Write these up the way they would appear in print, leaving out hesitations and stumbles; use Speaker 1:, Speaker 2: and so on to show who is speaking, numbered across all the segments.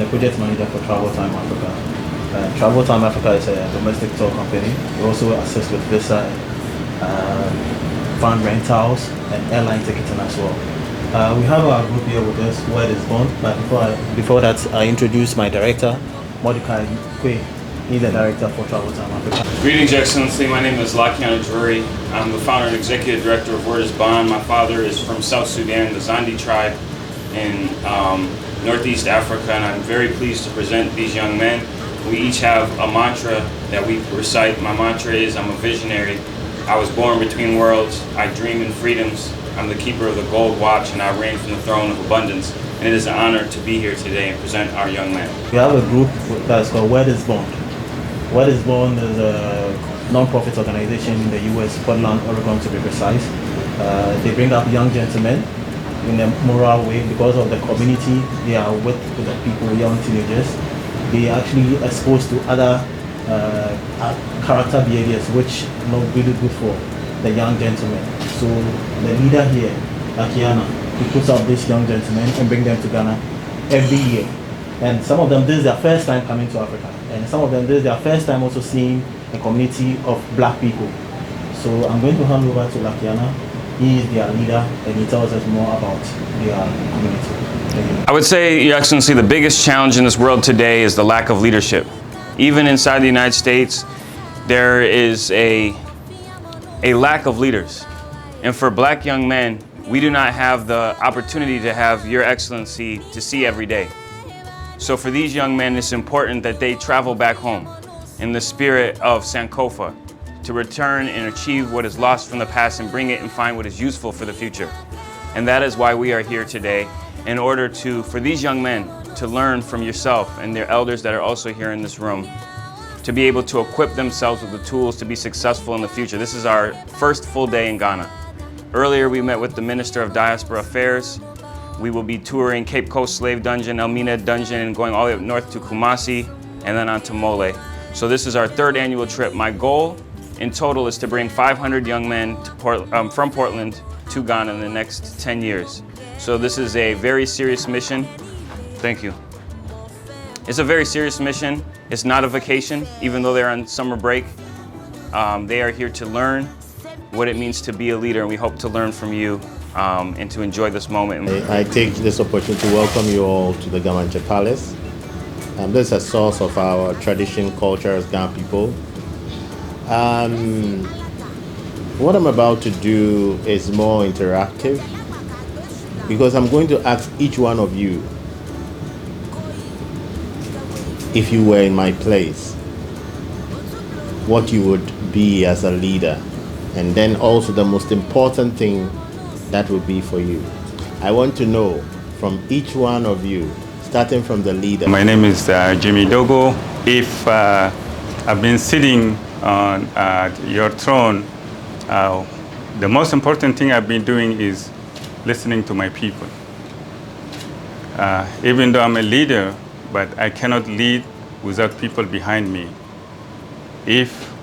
Speaker 1: Project manager for Travel Time Africa. Travel Time Africa is a domestic tour company. We also assist with visa, van rentals, and airline ticketing as well. We have our group here with us, Where Is Born. But before that, I introduce my director, Mordecai Kwe. He's the director for Travel Time Africa.
Speaker 2: Greetings, Excellency. My name is Tsuru. I'm the founder and executive director of Where Is Born. My father is from South Sudan, the Zandi tribe in Northeast Africa, and I'm very pleased to present these young men. We each have a mantra that we recite. My mantra is, I'm a visionary. I was born between worlds. I dream in freedoms. I'm the keeper of the gold watch, and I reign from the throne of abundance. And it is an honor to be here today and present our young men.
Speaker 1: We have a group that's called Where Is Born. Where Is Born is a non-profit organization in the U.S., Portland, Oregon to be precise. They bring up young gentlemen in a moral way because of the community they are with the people, young teenagers. They actually exposed to other character behaviors which are not really good for the young gentlemen. So the leader here, Akiana, he puts up these young gentlemen and bring them to Ghana every year. And some of them, this is their first time coming to Africa. And some of them, this is their first time also seeing a community of black people. So I'm going to hand over to Lakiana. He is their leader, and he tells us more about their community.
Speaker 2: I would say, Your Excellency, the biggest challenge in this world today is the lack of leadership. Even inside the United States, there is a lack of leaders. And for black young men, we do not have the opportunity to have Your Excellency to see every day. So for these young men, it's important that they travel back home in the spirit of Sankofa, to return and achieve what is lost from the past and bring it and find what is useful for the future. And that is why we are here today, in order for these young men to learn from yourself and their elders that are also here in this room, to be able to equip themselves with the tools to be successful in the future. This is our first full day in Ghana. Earlier, we met with the Minister of Diaspora Affairs. We will be touring Cape Coast Slave Dungeon, Elmina Dungeon, and going all the way up north to Kumasi, and then on to Mole. So this is our third annual trip. My goal in total is to bring 500 young men to from Portland to Ghana in the next 10 years. So this is a very serious mission. Thank you. It's a very serious mission. It's not a vacation, even though they're on summer break. They are here to learn what it means to be a leader, and we hope to learn from you and to enjoy this moment.
Speaker 3: I take this opportunity to welcome you all to the Ga Mantse Palace. This is a source of our tradition, culture as Ghana people. What I'm about to do is more interactive, because I'm going to ask each one of you, if you were in my place, what you would be as a leader, and then also the most important thing that would be for you. I want to know from each one of you, starting from the leader.
Speaker 4: My name is Jimmy Dogo. If I've been sitting on your throne, the most important thing I've been doing is listening to my people. Even though I'm a leader, but I cannot lead without people behind me. If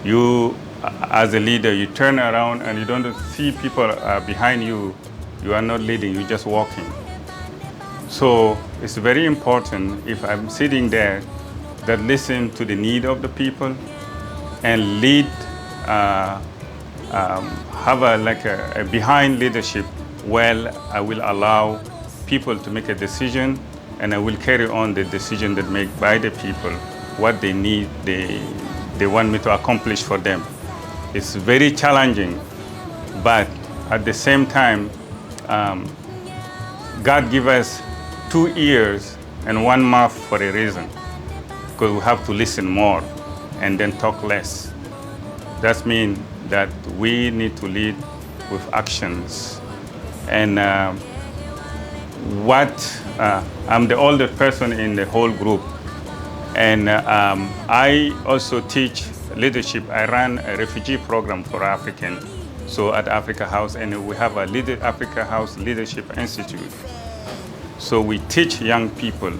Speaker 4: you, as a leader, you turn around and you don't see people behind you, you are not leading, you're just walking. So it's very important, if I'm sitting there, that listen to the need of the people and lead, have a behind leadership. Well, I will allow people to make a decision, and I will carry on the decision that made by the people, what they need, they want me to accomplish for them. It's very challenging, but at the same time, God gave us 2 ears and 1 mouth for a reason, because we have to listen more and then talk less. That means that we need to lead with actions. And I'm the oldest person in the whole group. And I also teach leadership. I run a refugee program for African. So at Africa House, and we have a Africa House Leadership Institute. So we teach young people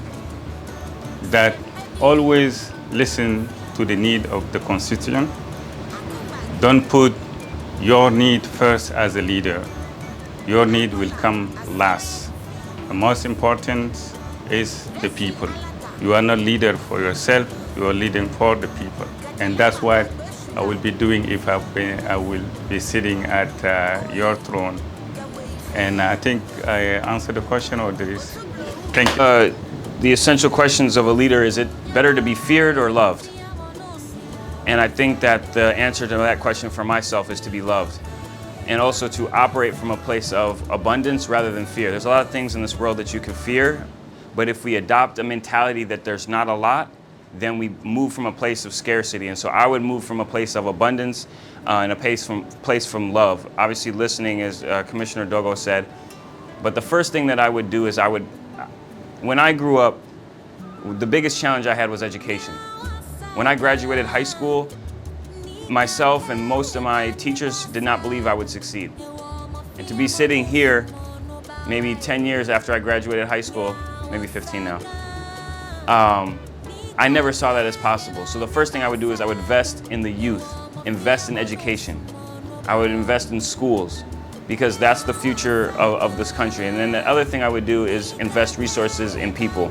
Speaker 4: that always listen to the need of the constituent. Don't put your need first as a leader. Your need will come last. The most important is the people. You are not leader for yourself, you are leading for the people. And that's what I will be doing if I will be sitting at your throne. And I think I answered the question, or there is, thank you.
Speaker 2: The essential questions of a leader, is it better to be feared or loved? And I think that the answer to that question for myself is to be loved. And also to operate from a place of abundance rather than fear. There's a lot of things in this world that you can fear, but if we adopt a mentality that there's not a lot, then we move from a place of scarcity. And so I would move from a place of abundance and a place from love. Obviously listening, as Commissioner Dogo said, but the first thing that I would do is when I grew up, the biggest challenge I had was education. When I graduated high school, myself and most of my teachers did not believe I would succeed. And to be sitting here, maybe 10 years after I graduated high school, maybe 15 now, I never saw that as possible. So the first thing I would do is I would invest in the youth, invest in education. I would invest in schools, because that's the future of this country. And then the other thing I would do is invest resources in people.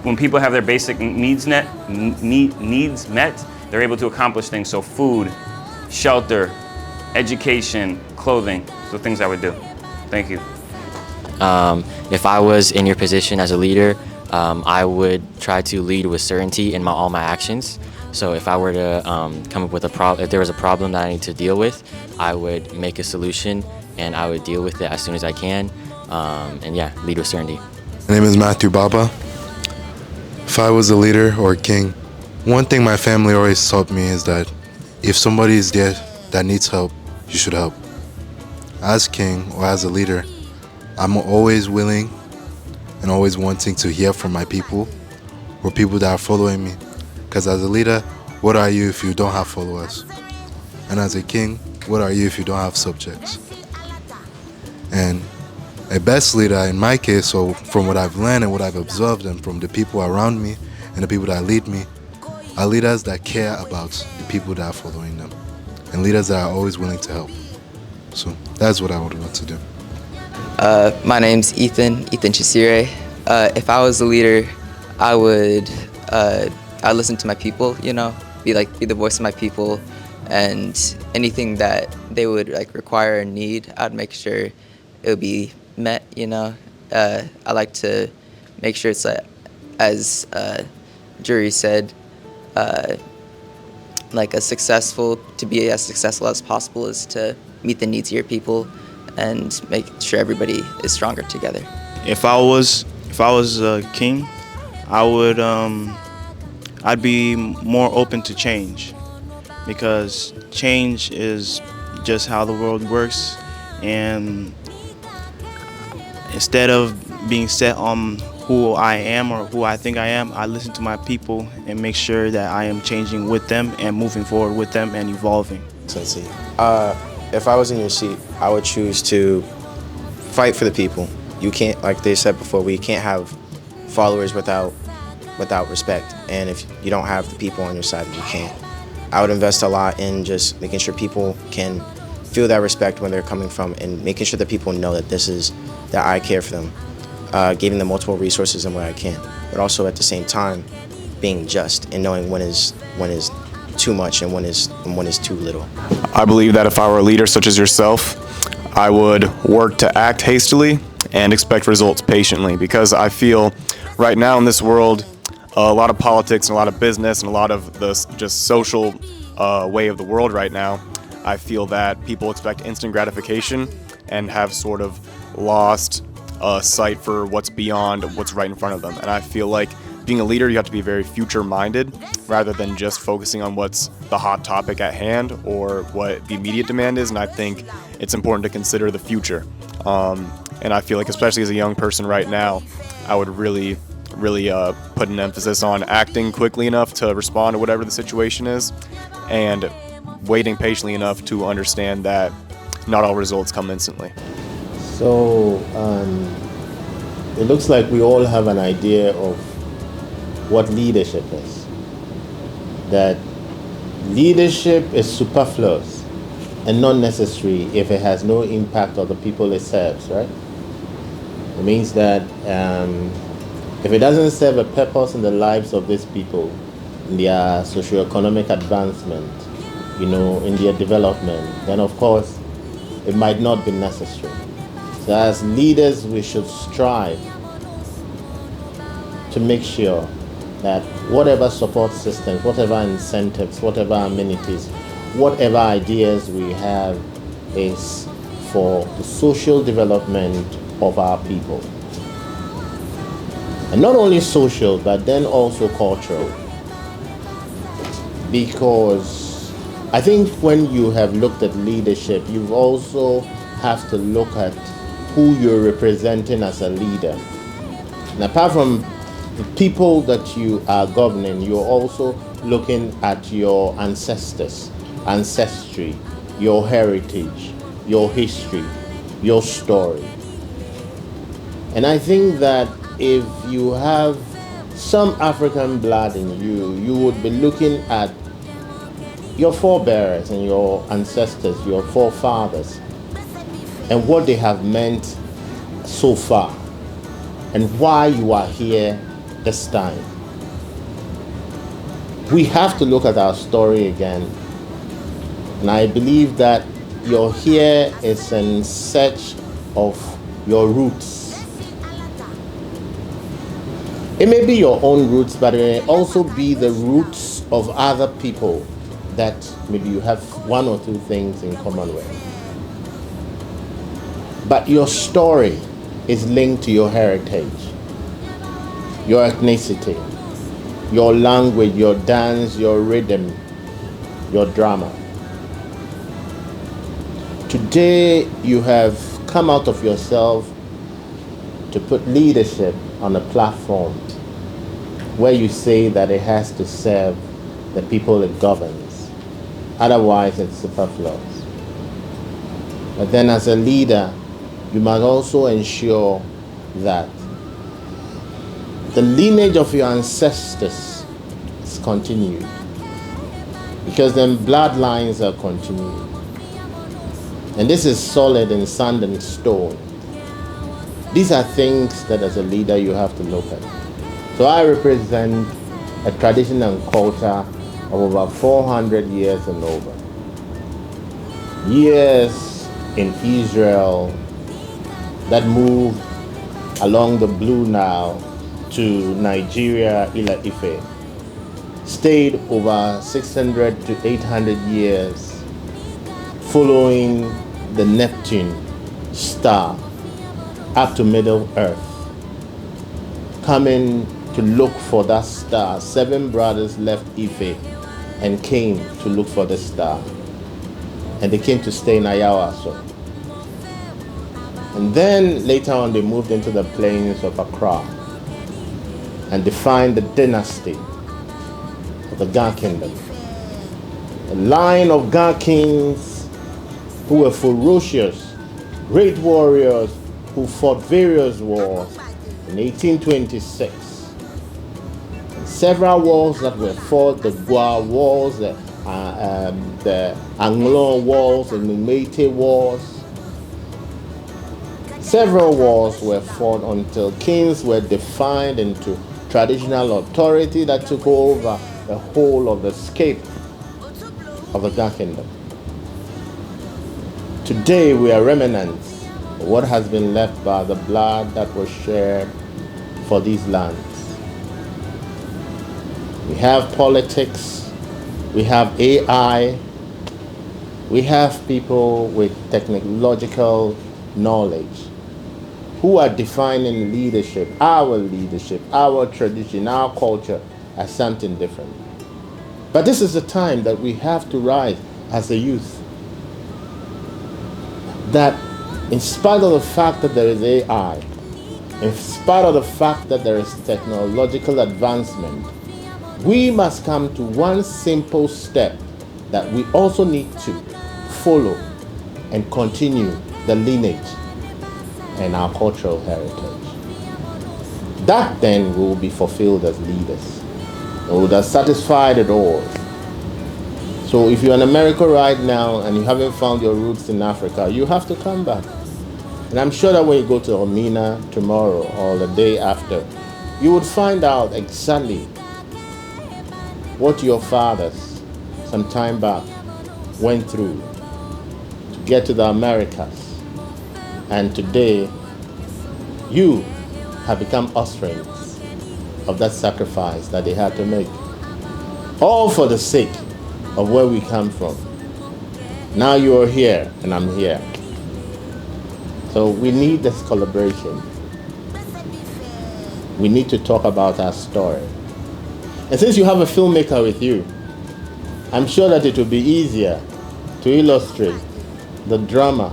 Speaker 2: When people have their basic needs met, they're able to accomplish things. So food, shelter, education, clothing, so things I would do. Thank you.
Speaker 5: If I was in your position as a leader, I would try to lead with certainty in all my actions. So if I were to come up with if there was a problem that I need to deal with, I would make a solution and I would deal with it as soon as I can. And yeah, lead with certainty.
Speaker 6: My name is Matthew Baba. If I was a leader or a king, one thing my family always taught me is that if somebody is there that needs help, you should help. As king or as a leader, I'm always willing and always wanting to hear from my people or people that are following me. Because as a leader, what are you if you don't have followers? And as a king, what are you if you don't have subjects? And a best leader, in my case, so from what I've learned and what I've observed and from the people around me and the people that lead me, are leaders that care about the people that are following them. And leaders that are always willing to help. So that's what I would want to do.
Speaker 7: My name's Ethan Chisire. If I was a leader, I would I'd listen to my people, you know, be the voice of my people, and anything that they would require and need, I'd make sure it would be met, you know. I like to make sure it's as Jury said, to be as successful as possible is to meet the needs of your people and make sure everybody is stronger together.
Speaker 8: If I was a king, I would I'd be more open to change, because change is just how the world works, and instead of being set on who I am or who I think I am, I listen to my people and make sure that I am changing with them and moving forward with them and evolving.
Speaker 9: So let's see. If I was in your seat, I would choose to fight for the people. You can't, like they said before, we can't have followers without respect. And if you don't have the people on your side, you can't. I would invest a lot in just making sure people can feel that respect when they're coming from, and making sure that people know that that I care for them, giving them multiple resources in where I can, but also at the same time being just and knowing when is too much and when is too little.
Speaker 10: I believe that if I were a leader such as yourself, I would work to act hastily and expect results patiently, because I feel right now in this world, a lot of politics and a lot of business and a lot of the just social way of the world right now, I feel that people expect instant gratification and have sort of lost sight for what's beyond what's right in front of them. And I feel like being a leader, you have to be very future-minded rather than just focusing on what's the hot topic at hand or what the immediate demand is. And I think it's important to consider the future. And I feel like, especially as a young person right now, I would really put an emphasis on acting quickly enough to respond to whatever the situation is, and waiting patiently enough to understand that not all results come instantly.
Speaker 3: So it looks like we all have an idea of what leadership is. That leadership is superfluous and not necessary if it has no impact on the people it serves, right? It means that if it doesn't serve a purpose in the lives of these people, in their socioeconomic advancement, in their development, then of course it might not be necessary. So as leaders, we should strive to make sure that whatever support systems, whatever incentives, whatever amenities, whatever ideas we have is for the social development of our people. And not only social, but then also cultural. Because I think when you have looked at leadership, you also have to look at who you're representing as a leader. And apart from the people that you are governing, you're also looking at your ancestry, your heritage, your history, your story. And I think that if you have some African blood in you, you would be looking at your forebears and your ancestors, your forefathers, and what they have meant so far, and why you are here this time. We have to look at our story again. And I believe that you're here is in search of your roots. It may be your own roots, but it may also be the roots of other people that maybe you have one or two things in common with. But your story is linked to your heritage, your ethnicity, your language, your dance, your rhythm, your drama. Today you have come out of yourself to put leadership on a platform where you say that it has to serve the people it governs. Otherwise it's superfluous. But then as a leader, you must also ensure that the lineage of your ancestors is continued, because then bloodlines are continued. And this is solid in sand and stone. These are things that as a leader you have to look at. So I represent a tradition and culture of over 400 years and over. Years in Israel that moved along the Blue Nile to Nigeria, Ila Ife, stayed over 600 to 800 years following the Neptune star up to Middle Earth, coming to look for that star. 7 brothers left Ife and came to look for the star, and they came to stay in Ayawaso. And then later on they moved into the plains of Accra and defined the dynasty of the Ga Kingdom. A line of Ga kings who were ferocious, great warriors who fought various wars in 1826. And several wars that were fought, the Gwa wars, the Anglo wars, and the Meite wars. Several wars were fought until kings were defined into traditional authority that took over the whole of the scape of the Ga Kingdom. Today we are remnants of what has been left by the blood that was shared for these lands. We have politics, we have AI, we have people with technological knowledge who are defining leadership, our tradition, our culture as something different. But this is the time that we have to rise as a youth. That in spite of the fact that there is AI, in spite of the fact that there is technological advancement, we must come to one simple step that we also need to follow and continue the lineage and our cultural heritage. That then will be fulfilled as leaders. It will have satisfied it all. So if you're in America right now and you haven't found your roots in Africa, you have to come back. And I'm sure that when you go to Omina tomorrow or the day after, you would find out exactly what your fathers some time back went through to get to the Americas. And today, you have become offsprings of that sacrifice that they had to make. All for the sake of where we come from. Now you are here and I'm here. So we need this collaboration. We need to talk about our story. And since you have a filmmaker with you, I'm sure that it will be easier to illustrate the drama,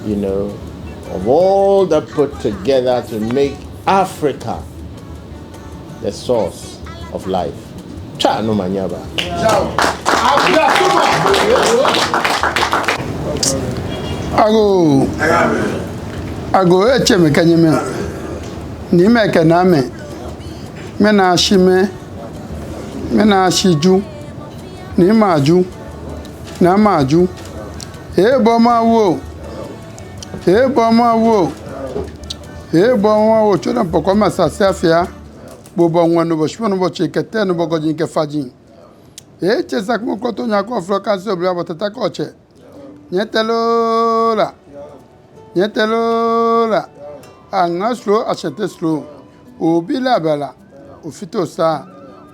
Speaker 3: you know, of all that put together to make Africa the source of life. Cha no manyaba.
Speaker 11: Ago eche me kanyeme. Ni me kename. Me na shime. Me na shiju. Ni maju. Na maju. Boma wo. Boma wo. Boma wo chona poko masase afia. Bobo ngwano bo shpono bo chekete no bo godin ke fajin. Chesa kuma koto nya ko froka so bla botata koche. Nyetelola. Anga slow achete slow. Obi la bala. Ofito sa.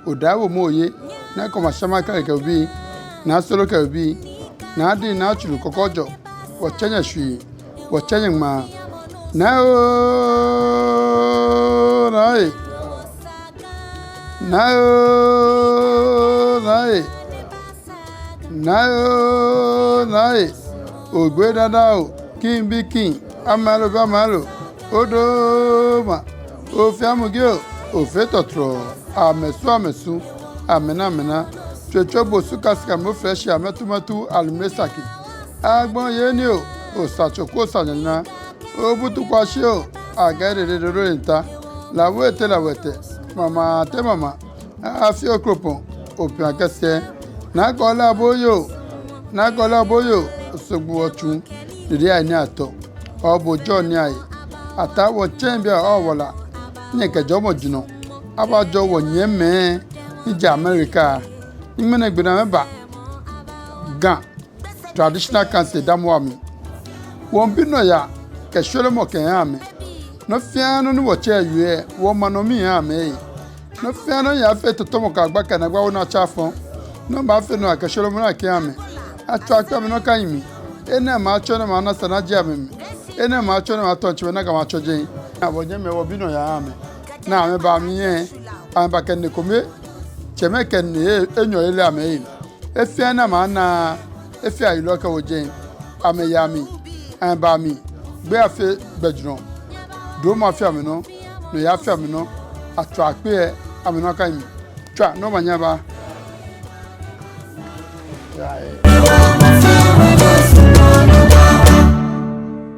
Speaker 11: Odawo moye. Na koma shama kare ke obi. Na solo ke obi. Na di na chulu kokojo. Wachanya shui. Wachanya ma. Na o rai. Na o rai. Ogbe dada o. King be king. Amalo ba malo. Odo ma. Ofi amugio. Ofi totro. Amesu. Amena. Chocho bosu kasika mo fresh ametumatu alumesaki. Agbon yeni o. Osachoko sanyana. Obutu kwashi o. Agere nta. La wete. Mama. Afi okropon. Opi akese. Na gola boyo. Osogbu ochu. Diri ai ni ato. Obo jo ni ai. Atawo chembia owola. Nyeke jomo jino. Abajo wo nyeme. Ija America. Imene gbina meba. Ga. Traditional cancer damwami. Won bino ya ke shole mo ken ame. No fiano ni wo che yue wo manomi ame. No fiano ya fe to tomo ka gba kana gba wona chafon. No ba fe no ke shole mo na ke ame. Atwa ka me no kan mi. Ena ma cho na ma na sana ji ame. Ena ma cho na ma to nchi na ga ma cho je. Na bo nye me wo bino ya ame. Na ame ba mi yen. Ame ba ken ne kome. Cheme ken ne enyo ele ame. Efiana ma na efia ilo ka wo je. Ame ya mi. Ame ba mi. Gbe afi gbejuro. Do ma fi ame no ya fi ame no atwa pe ame no kan mi. Twa no manya ba.